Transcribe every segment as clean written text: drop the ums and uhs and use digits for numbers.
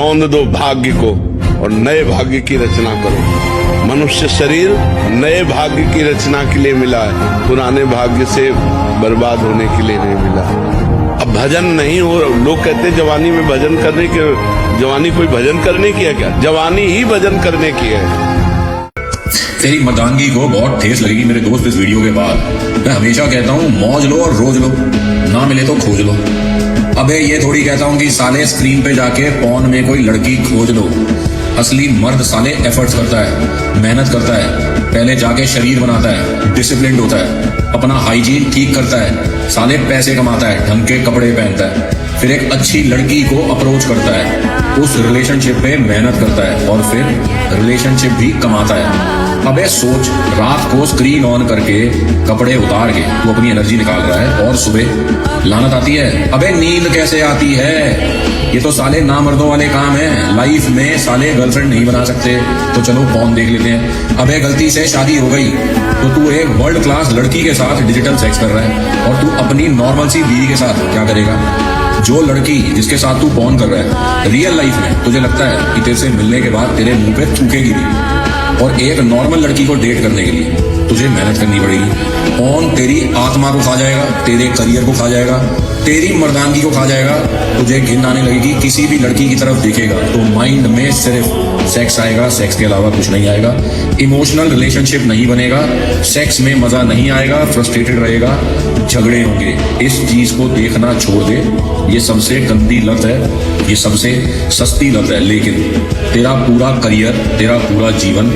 रौंद दो भाग्य को और नए भाग्य की रचना करो। मनुष्य शरीर नए भाग्य की रचना के लिए मिला है, पुराने भाग्य से बर्बाद होने के लिए नहीं मिला। अब भजन नहीं हो, लोग कहते हैं जवानी में भजन करने के, जवानी कोई भजन करने की है क्या? जवानी ही भजन करने की है। तेरी मर्दानगी को बहुत ठेस लगेगी मेरे दोस्त इस वीडियो के बाद। मैं हमेशा कहता हूँ मौज लो और रोज लो, ना मिले तो खोज लो। अबे ये थोड़ी कहता हूँ कि साले स्क्रीन पे जाके पॉन में कोई लड़की खोज लो। असली मर्द साले एफर्ट्स करता है, मेहनत करता है, पहले जाके शरीर बनाता है, डिसिप्लिन होता है, अपना हाइजीन ठीक करता है, साले पैसे कमाता है, ढंग के कपड़े पहनता है, फिर एक अच्छी लड़की को अप्रोच करता है, उस रिलेशनशिप पे मेहनत करता है और फिर रिलेशनशिप भी कमाता है। अबे सोच, रात को स्क्रीन ऑन करके कपड़े उतार के वो अपनी एनर्जी निकाल रहा है और सुबह लानत आती है। अबे नींद कैसे आती है? ये तो साले नामर्दों वाले काम है। लाइफ में साले गर्लफ्रेंड नहीं बना सकते तो चलो फोन देख लेते हैं। अबे गलती से शादी हो गई तो तू एक वर्ल्ड क्लास लड़की के साथ डिजिटल सेक्स कर रहा है और तू अपनी नॉर्मल सी बीवी के साथ क्या करेगा? जो लड़की जिसके साथ तू फोन कर रहा है रियल लाइफ में तुझे लगता है कि तेरे से मिलने के बाद तेरे मुंह पे थूकेगी भी, और एक नॉर्मल लड़की को डेट करने के लिए तुझे मेहनत करनी पड़ेगी। फोन तेरी आत्मा को खा जाएगा, तेरे करियर को खा जाएगा, तेरी मर्दानगी को खा जाएगा। तुझे घिन आने लगेगी, किसी भी लड़की की तरफ देखेगा तो माइंड में सिर्फ सेक्स आएगा, सेक्स के अलावा कुछ नहीं आएगा। इमोशनल रिलेशनशिप नहीं बनेगा, सेक्स में मजा नहीं आएगा, फ्रस्ट्रेटेड रहेगा, झगड़े होंगे। इस चीज को देखना छोड़ दे। ये सबसे गंदी लत है, ये सबसे सस्ती लत है, लेकिन तेरा पूरा करियर, तेरा पूरा जीवन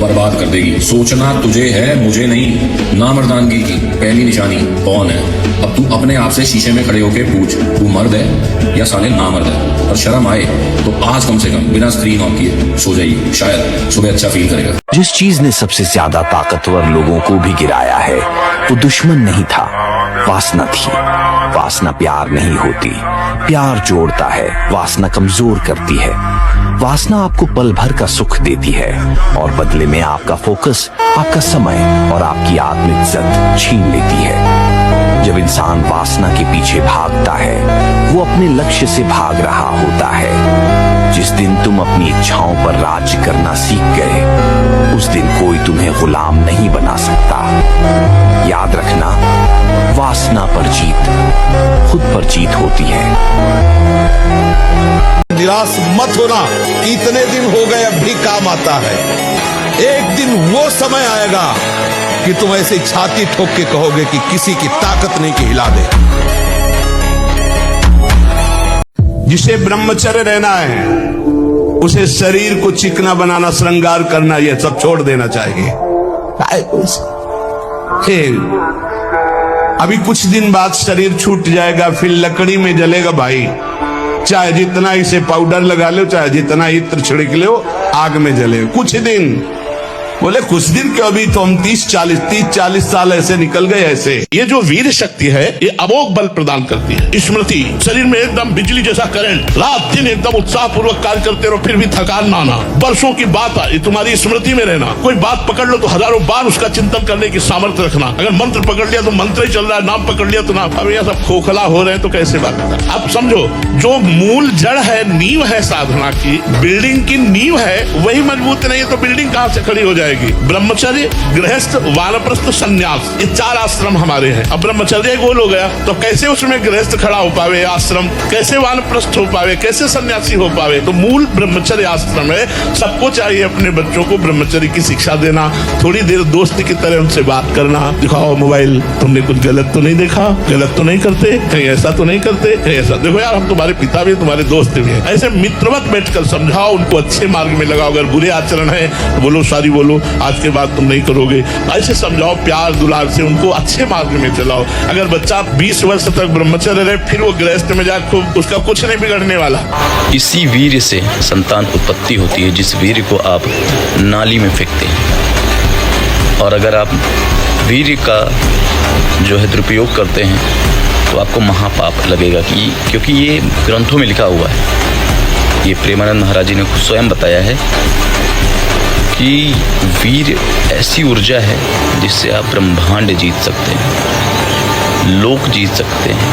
बर्बाद कर देगी। सोचना तुझे है, मुझे नहीं। नामर्दानगी की पहली निशानी कौन है? अब तू अपने आप से शीशे में खड़े होके पूछ, तू मर्द है या साले नामर्द है? और शर्म आए तो आज कम से कम बिना स्क्रीन ऑन किए सो जाइए, शायद सुबह अच्छा फील करेगा। जिस चीज ने सबसे ज्यादा ताकतवर लोगों को भी गिराया है वो दुश्मन नहीं था, वासना थी। वासना प्यार नहीं होती, प्यार जोड़ता है, वासना कमजोर करती है। वासना आपको पल भर का सुख देती है और बदले में आपका फोकस, आपका समय और आपकी आत्मइज्जत छीन लेती है। जब इंसान वासना के पीछे भागता है वो अपने लक्ष्य से भाग रहा होता है। जिस दिन तुम अपनी इच्छाओं पर राज्य करना सीख गए उस दिन कोई तुम्हें गुलाम नहीं बना सकता। याद रखना, वासना पर जीत खुद पर जीत होती है। निराश मत होना कि इतने दिन हो गए अब भी काम आता है। एक दिन वो समय आएगा कि तुम ऐसे छाती ठोक के कहोगे कि किसी की ताकत नहीं कि हिला दे। जिसे ब्रह्मचर्य रहना है उसे शरीर को चिकना बनाना, श्रृंगार करना, यह सब छोड़ देना चाहिए। अभी कुछ दिन बाद शरीर छूट जाएगा, फिर लकड़ी में जलेगा भाई। चाहे जितना इसे पाउडर लगा लो, चाहे जितना इत्र छिड़क लो, आग में जले कुछ दिन। बोले कुछ दिन क्यों, अभी तो हम 30-40 साल ऐसे निकल गए। ऐसे ये जो वीर शक्ति है ये अमोघ बल प्रदान करती है। स्मृति, शरीर में एकदम बिजली जैसा करंट, रात दिन एकदम उत्साह पूर्वक कार्य करते रहो, फिर भी थकान ना आना। वर्षों की बात है तुम्हारी स्मृति में रहना। कोई बात पकड़ लो तो हजारों बार उसका चिंतन करने की सामर्थ्य रखना। अगर मंत्र पकड़ लिया तो मंत्र ही चल रहा है, नाम पकड़ लिया तो नाम। अब यह सब खोखला हो रहे हैं तो कैसे बात है? आप समझो, जो मूल जड़ है, नींव है साधना की, बिल्डिंग की नींव है, वही मजबूत नहीं है तो बिल्डिंग कहां से खड़ी हो जाएगी? ब्रह्मचर्य, गृहस्थ, वानप्रस्थ, संन्यास, ये 4 आश्रम हमारे हैं। अब ब्रह्मचर्य गोल हो गया तो कैसे उसमें गृहस्थ खड़ा हो पावे, आश्रम कैसे वानप्रस्थ हो पावे, कैसे सन्यासी हो पावे? तो मूल ब्रह्मचर्य आश्रम है। सबको चाहिए अपने बच्चों को ब्रह्मचर्य की शिक्षा देना, थोड़ी देर दोस्त की तरह उनसे बात करना। दिखाओ मोबाइल, तुमने कुछ गलत तो नहीं देखा, गलत तो नहीं करते, कहीं ऐसा तो नहीं करते, कहीं ऐसा। देखो यार, हम तुम्हारे पिता भी, तुम्हारे दोस्त भी हैं। ऐसे मित्रवत बैठकर समझाओ उनको, अच्छे मार्ग में लगाओ। अगर बुरे आचरण है तो बोलो सॉरी, बोलो आज के बाद तुम नहीं करोगे। ऐसे समझाओ, प्यार दुलार से उनको अच्छे मार्ग में चलाओ। अगर बच्चा 20 वर्ष तक ब्रह्मचर्य रहे, फिर वो गृहस्थ में जाए, खूब, उसका कुछ नहीं बिगड़ने वाला। इसी वीर से संतान उत्पत्ति होती है, जिस वीर को आप नाली में फेंकते हैं। और अगर आप वीर का जो है दुरुपयोग करते हैं तो आपको महापाप लगेगा, क्योंकि ये ग्रंथों में लिखा हुआ है। ये प्रेमानंद महाराज जी ने स्वयं बताया है कि वीर ऐसी ऊर्जा है जिससे आप ब्रह्मांड जीत सकते हैं, लोक जीत सकते हैं,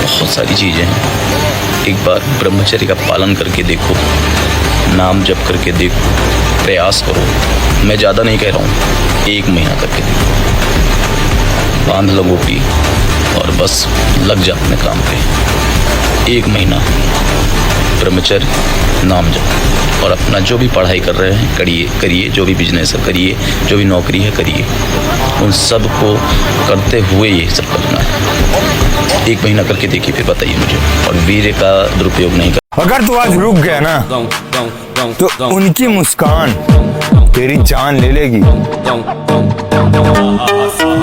बहुत सारी चीज़ें हैं। एक बार ब्रह्मचर्य का पालन करके देखो, नाम जप करके देखो, प्रयास करो। मैं ज़्यादा नहीं कह रहा हूँ, 1 महीना करके देखो। बांध लो गोटी और बस लग जा अपने काम पे। 1 महीना ब्रह्मचर्य, नाम जप, और अपना जो भी पढ़ाई कर रहे हैं करिए, जो भी बिजनेस है करिए, जो भी नौकरी है करिए। उन सब को करते हुए ये सब करना है। 1 महीना करके देखिए, फिर बताइए मुझे। और वीर्य का दुरुपयोग नहीं कर। अगर तू आज रुक गया ना तो उनकी मुस्कान तेरी जान ले लेगी।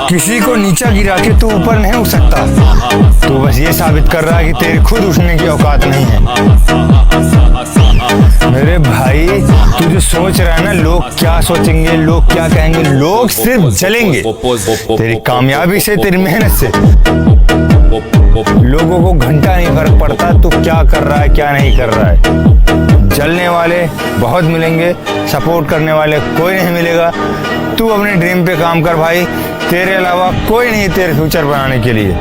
किसी को नीचा गिरा के तू ऊपर नहीं उठ सकता। तू बस ये साबित कर रहा है कि तेरी खुद उठने की औकात नहीं है। मेरे भाई, तू जो सोच रहा है ना लोग क्या सोचेंगे, लोग क्या कहेंगे, लोग सिर्फ जलेंगे तेरी कामयाबी से, तेरी मेहनत से। लोगों को घंटा नहीं फर्क पड़ता तू क्या कर रहा है क्या नहीं कर रहा है। जलने वाले बहुत मिलेंगे, सपोर्ट करने वाले कोई नहीं मिलेगा। तू अपने ड्रीम पे काम कर भाई, तेरे अलावा कोई नहीं तेरे फ्यूचर बनाने के लिए।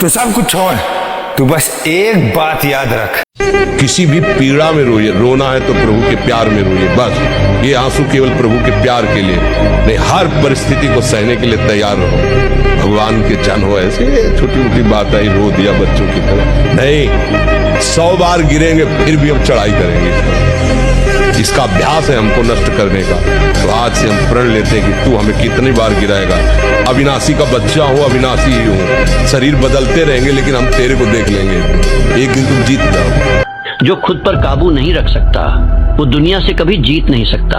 तो सब कुछ छोड़, तू बस एक बात याद रख। किसी भी पीड़ा में रोइए, रोना है तो प्रभु के प्यार में रोइए। बस ये आंसू केवल प्रभु के प्यार के लिए नहीं, हर परिस्थिति को सहने के लिए तैयार रहो। भगवान के जन हो, ऐसे छोटी मोटी बात आई रो दिया बच्चों की तरह नहीं। 100 बार गिरेंगे फिर भी हम चढ़ाई करेंगे। इसका अभ्यास है हमको नष्ट करने का। तो आज से हम प्रण लेते हैं कि तू हमें कितनी बार गिराएगा। अविनाशी का बच्चा हो, अविनाशी ही हो, शरीर बदलते रहेंगे लेकिन हम तेरे को देख लेंगे। एक दिन तुम जीत जाओ। जो खुद पर काबू नहीं रख सकता वो दुनिया से कभी जीत नहीं सकता।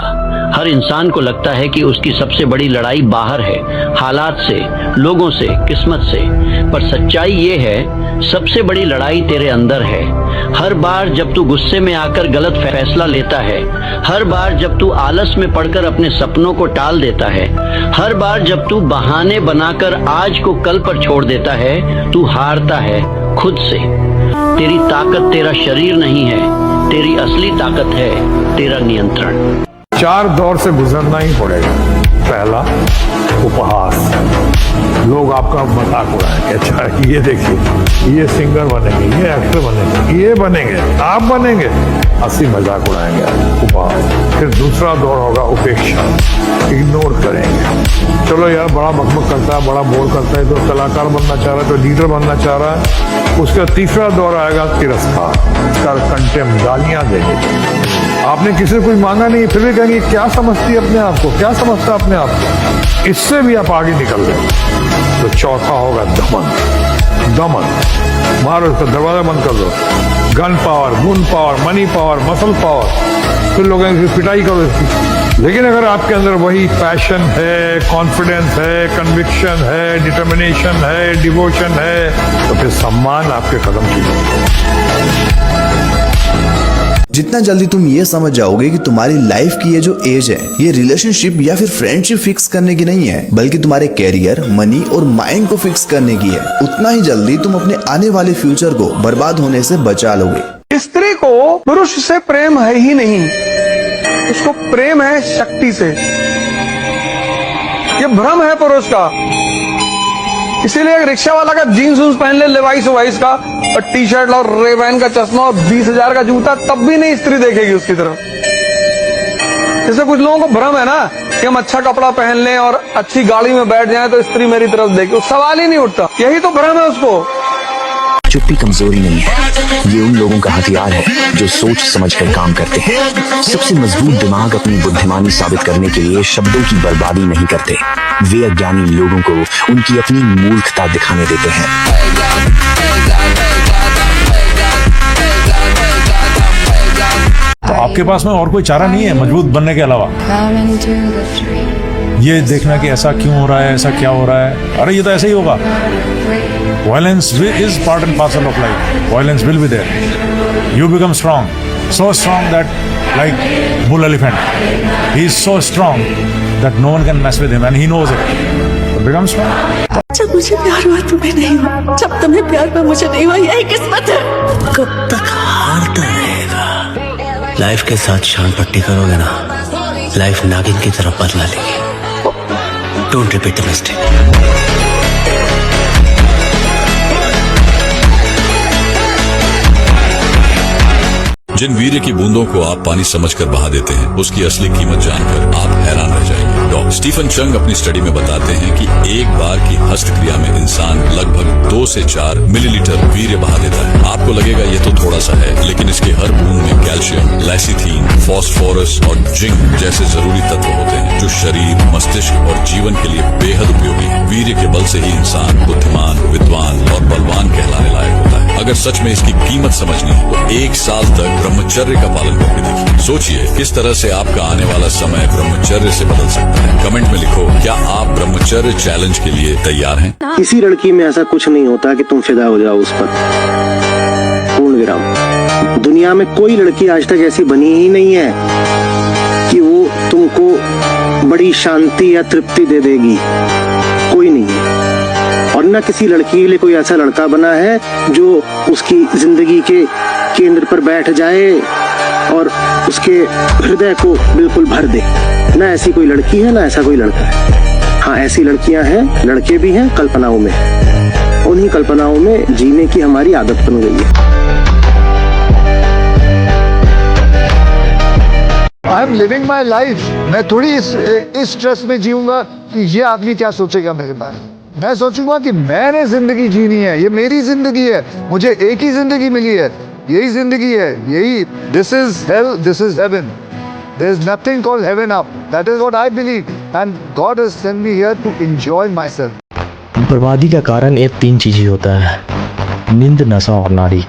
हर इंसान को लगता है कि उसकी सबसे बड़ी लड़ाई बाहर है, हालात से, लोगों से, किस्मत से। पर सच्चाई ये है, सबसे बड़ी लड़ाई तेरे अंदर है। हर बार जब तू गुस्से में आकर गलत फैसला लेता है, हर बार जब तू आलस में पड़कर अपने सपनों को टाल देता है, हर बार जब तू बहाने बनाकर आज को कल पर छोड़ देता है, तू हारता है खुद से। तेरी ताकत तेरा शरीर नहीं है, तेरी असली ताकत है तेरा नियंत्रण। 4 दौर से गुजरना ही पड़ेगा। पहला, उपहास। लोग आपका मजाक उड़ाएंगे, अच्छा ये देखिए ये सिंगर बनेंगे, ये एक्टर बनेंगे, ये बनेंगे, आप बनेंगे, हंसी मजाक उड़ाएंगे, उपहास। फिर दूसरा दौर होगा उपेक्षा, इग्नोर करेंगे। चलो यार बड़ा बकबक करता है, बड़ा बोर करता है, तो कलाकार बनना चाह रहा है, तो लीडर बनना चाह रहा है। उसका तीसरा दौर आएगा तिरस्कार, कंटेम, गालियां देंगे। आपने किसी से कुछ मांगा नहीं फिर भी कहेंगे क्या समझती है अपने आप को, क्या समझता अपने आप को। इससे भी आप आगे निकल गए। तो चौथा होगा दमन। दमन मारो, इसका दरवाजा बंद कर दो। गन पावर, गुन power, money power, muscle power, फिर लोगों की पिटाई करो इसकी। लेकिन अगर आपके अंदर वही पैशन है, कॉन्फिडेंस है, कन्विक्शन है, डिटर्मिनेशन है, डिवोशन है, तो फिर सम्मान आपके कदम चूमेगा। जितना जल्दी तुम ये समझ जाओगे कि तुम्हारी लाइफ की ये जो एज है ये रिलेशनशिप या फिर फ्रेंडशिप फिक्स करने की नहीं है, बल्कि तुम्हारे कैरियर, मनी और माइंड को फिक्स करने की है, उतना ही जल्दी तुम अपने आने वाले फ्यूचर को बर्बाद होने से बचा लोगे। स्त्री को पुरुष से प्रेम है ही नहीं, उसको प्रेम है शक्ति से। ये भ्रम है पुरुष का। इसीलिए एक रिक्शा वाला का जीन्स पहन ले लेवाइस वाइस का और टी शर्ट और रेवैन का चश्मा और 20,000 का जूता, तब भी नहीं स्त्री देखेगी उसकी तरफ। जैसे कुछ लोगों को भ्रम है ना कि हम अच्छा कपड़ा पहन लें और अच्छी गाड़ी में बैठ जाएं तो स्त्री मेरी तरफ देखे, उस सवाल ही नहीं उठता। यही तो भ्रम है उसको। चुप्पी कमजोरी नहीं है, ये उन लोगों का हथियार है जो सोच समझकर काम करते हैं। सबसे मजबूत दिमाग अपनी बुद्धिमानी साबित करने के लिए शब्दों की बर्बादी नहीं करते, वे अज्ञानी लोगों को उनकी अपनी मूर्खता दिखाने देते हैं। तो आपके पास में और कोई चारा नहीं है मजबूत बनने के अलावा ये देखना कि ऐसा क्यों हो रहा है, ऐसा क्या हो रहा है, अरे ये तो ऐसे ही होगा। Violence is part and parcel of life. Violence will be there. You become strong, so strong that like bull elephant. He is so strong that no one can mess with him, and he knows it. So become strong. जब मुझे प्यार हुआ तुम्हें नहीं हुआ, जब तुम्हें प्यार हुआ मुझे नहीं हुआ, यही किस्मत है। कब तक हारता रहेगा? लाइफ के साथ शान पट्टी करोगे ना, लाइफ नागिन की तरफ बदला लेगी। Don't repeat the mistake. जिन वीर्य की बूंदों को आप पानी समझकर बहा देते हैं, उसकी असली कीमत जानकर आप हैरान रह जाएंगे। डॉक्टर स्टीफन चंग अपनी स्टडी में बताते हैं कि एक बार की हस्तक्रिया में इंसान लगभग 2 से 4 मिलीलीटर वीर्य बहा देता है। आपको लगेगा ये तो थोड़ा सा है, लेकिन इसके हर बूंद में कैल्शियम, लैसीथीन, फास्फोरस और जिंक जैसे जरूरी तत्व होते हैं, जो शरीर, मस्तिष्क और जीवन के लिए बेहद उपयोगी है। वीर्य के बल से ही इंसान बुद्धिमान, विद्वान और बलवान कहलाने लायक होता है। अगर सच में इसकी कीमत समझनी है तो 1 साल तक ब्रह्मचर्य का पालन करके देखिए। सोचिए किस तरह से आपका आने वाला समय ब्रह्मचर्य से बदल सकता है। कमेंट में लिखो, क्या आप ब्रह्मचर्य चैलेंज के लिए तैयार हैं? किसी लड़की में ऐसा कुछ नहीं होता कि तुम फिदा हो जाओ उस पर। पूर्ण विराम। दुनिया में कोई लड़की आज तक ऐसी बनी ही नहीं है कि वो तुमको बड़ी शांति या तृप्ति दे देगी। कोई नहीं है। और न किसी लड़की के लिए कोई ऐसा लड़का बना है जो उसकी जिंदगी के केंद्र पर बैठ जाए और उसके हृदय को बिल्कुल भर दे। न ऐसी कोई लड़की है, न ऐसा कोई लड़का है। हाँ, ऐसी लड़कियां हैं, लड़के भी हैं कल्पनाओं में। उन्हीं कल्पनाओं में जीने की हमारी आदत बन गई है। I am living my life. मैं थोड़ी इस स्ट्रेस में जीऊंगा कि ये आदमी क्या सोचेगा मेरे बारे में। मैं सोचूंगा कि मैंने जिंदगी जीनी है, ये मेरी जिंदगी है, मुझे एक ही जिंदगी मिली है, यही जिंदगी है, यही this is hell, this is heaven. There is nothing called heaven up. That is what I believe and God has sent me here to enjoy myself. बर्बादी का कारण ये 3 चीजें होता है: नींद, नशा और नारी।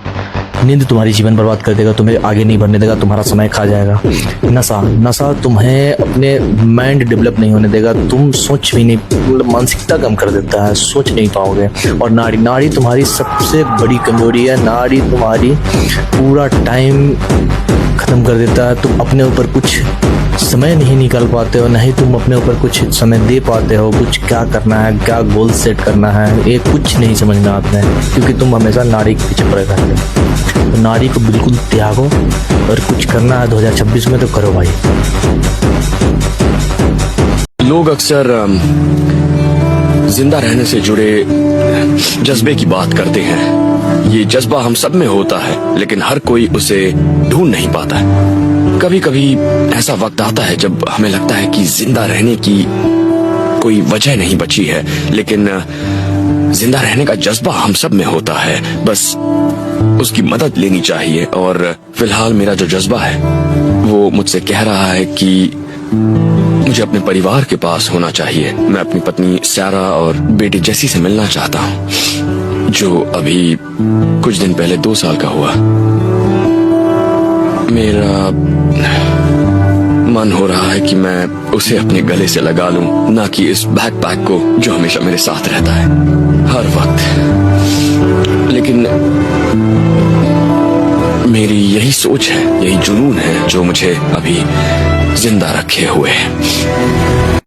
नींद तुम्हारी जीवन बर्बाद कर देगा, तुम्हें आगे नहीं बढ़ने देगा, तुम्हारा समय खा जाएगा। नशा तुम्हें अपने माइंड डेवलप नहीं होने देगा, तुम सोच भी नहीं, मानसिकता कम कर देता है, सोच नहीं पाओगे। और नारी तुम्हारी सबसे बड़ी कमजोरी है। नारी तुम्हारी पूरा टाइम खत्म कर देता है। तुम अपने ऊपर कुछ समय नहीं निकाल पाते हो, नहीं तुम अपने ऊपर कुछ समय दे पाते हो, कुछ क्या करना है, क्या गोल सेट करना है, ये कुछ नहीं समझ में आता है, क्योंकि तुम हमेशा नारी के पीछे पड़े रहते हो। तो नारी को बिल्कुल त्यागो, और कुछ करना है 2026 में तो करो भाई। लोग अक्सर जिंदा रहने से जुड़े जज्बे की बात करते हैं। ये जज्बा हम सब में होता है, लेकिन हर कोई उसे ढूंढ नहीं पाता है। कभी कभी ऐसा वक्त आता है जब हमें लगता है कि जिंदा रहने की कोई वजह नहीं बची है, लेकिन जिंदा रहने का जज्बा हम सब में होता है, बस उसकी मदद लेनी चाहिए। और फिलहाल मेरा जो जज्बा है वो मुझसे कह रहा है कि मुझे अपने परिवार के पास होना चाहिए। मैं अपनी पत्नी सारा और बेटी जेसी से मिलना चाहता हूँ, जो अभी कुछ दिन पहले 2 साल का हुआ। मेरा मन हो रहा है कि मैं उसे अपने गले से लगा लूं, ना कि इस बैकपैक को जो हमेशा मेरे साथ रहता है हर वक्त। लेकिन मेरी यही सोच है, यही जुनून है जो मुझे अभी जिंदा रखे हुए है।